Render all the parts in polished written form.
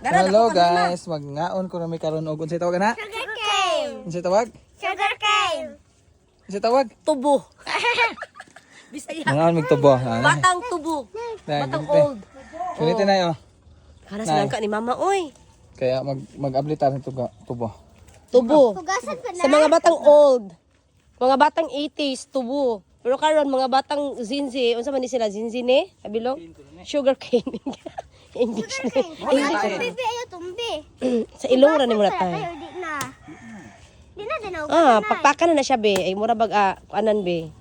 Hello guys, magngaon ko na may karon og unsay tawag na? Sugar cane. Unsay tawag? Sugar cane. Unsay tawag? Tubo. Bisaya. Mangaon mig tubo. Batang tubo. Batang old. Kunito na yo. Kanas lang ka ni mama oy. Kaya mag-ablitar nito tubo. Tubo. Hugasan pa na. Sa mga batang old. Mga batang 80s tubo. Pero karon mga batang zinzi, unsa man ni sila zinzi ni? Kabilong? Sugar cane. English ni. Ay, tumbi ayo tumbi. Sa ilong ra ni mo na Tayo tay. di na. Di na din Pakpakan na siya be. Ay mura bag kuanan be.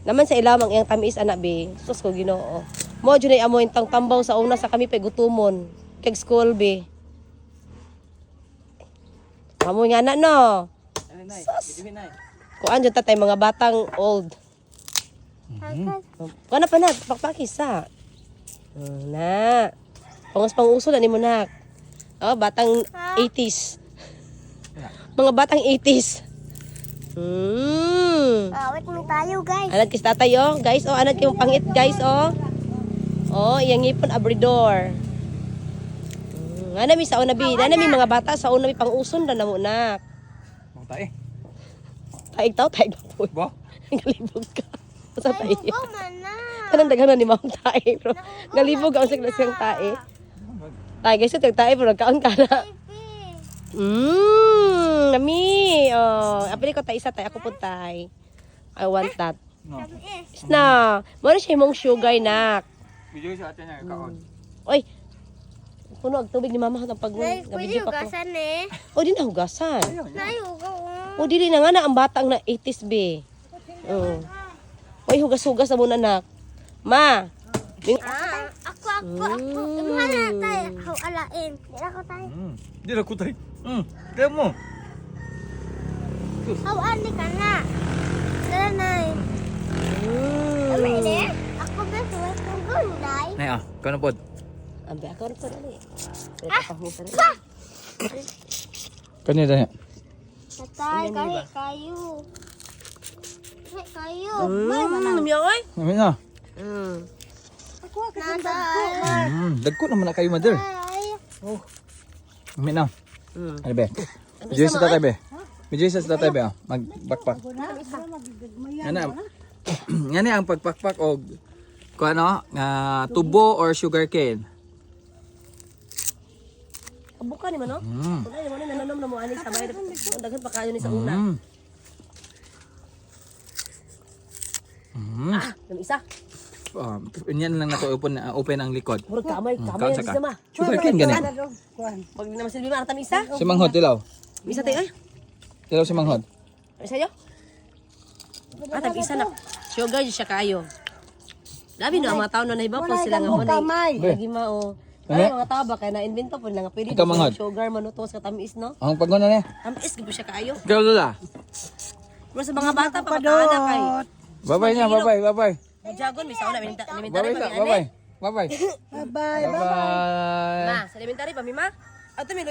Naman sa ilamang iyang tamis anak be. Sus ko Ginoo. Mo jud ay amo intang tambaw sa una sa kami pay gutumon. Kag school be. Amo nga na no. Kuan jud tatay mga batang old. Kuan na pa na pakpakisa. Na. Pangus pang-uso na ni mo nak. Oh, batang 80s. Mga batang 80s. Awit mo tayo, guys. Anad kis tatay oh. Guys, oh, anad kayong pangit, guys, oh. Oh, iyang ngipon abridor. Ana mi sa una bi, ana mi mga bata sa una mi pang-uson na namo nak. Mo tae. Taig taw, taig po. Ba? Galibog ka. Sa taig. Oh, mana. Kanang daghan ni mao tae, bro. Galibog ang sa siyang tae. Tay, guys, ito tae pero nagkaon ka na. Nami. Oh, apili ko tay isa tay ako puntay. I want that. No. Na, mo na siya mong sugar nak. Video sa atin nga kaon. Oy. Puno ang tubig ni mama hatang pag Nay, pwede nabidyo pa ko. hugasan eh. O di na hugasan. Nay, hugaw. O dili na nga na ang batang na 80s be. Oh. Oy hugas-hugas na muna nak. Ma. Ako. Imuha na tayo. How alain. Di na ko tayo. Di na ko tae. Kaya mo. How ani ka na. Dala, Nay. Amay ako ba sa kong gunday? Nay kano pod? Ambe ako rin pa dali. Ito pa husa rin. Kani dali. Tatay, kahit kayo. Kahit kayo. Miyo oy. Amin na. Natay. Dagko naman na kayo mother. Ay. Amin na. Ano be? Video sa tatay be. Video sa tatay be. Magbakpak. Yan ang pagpakpak og kung ano, tubo or sugar cane. Kabuka ni man no? Wala ni mo ni nananom na mo ani sa bayad. Daghan pa kayo ni sa una. Yung isa. Yan lang nato open ang likod. Murag kamay Kaon sa ka. sama. Sugar cane gani. Pag naman silbi man atan isa. Si Manghod tilaw. Isa tayo ay. Tilaw si Manghod. Isa yo. Tag isa na. Sugar siya kayo. Labi no ang mga tao na nahibaw po sila nga mo ni. Lagi mao. Ay mga tao ba kay na-invento po lang nga pwede Ikaw, Manghod. sugar manutos ka tamis no. Ang pagano ni. Tamis gyud siya kayo. Girl la. Pero sa mga bata pa makaana kay. Bye-bye na, bye-bye. Jagon mi sa una elementary Bye-bye pa na, mi ani. bye-bye. Bye-bye. Bye-bye. Bye-bye. Ma, sa elementary pa mi ma. Ato mi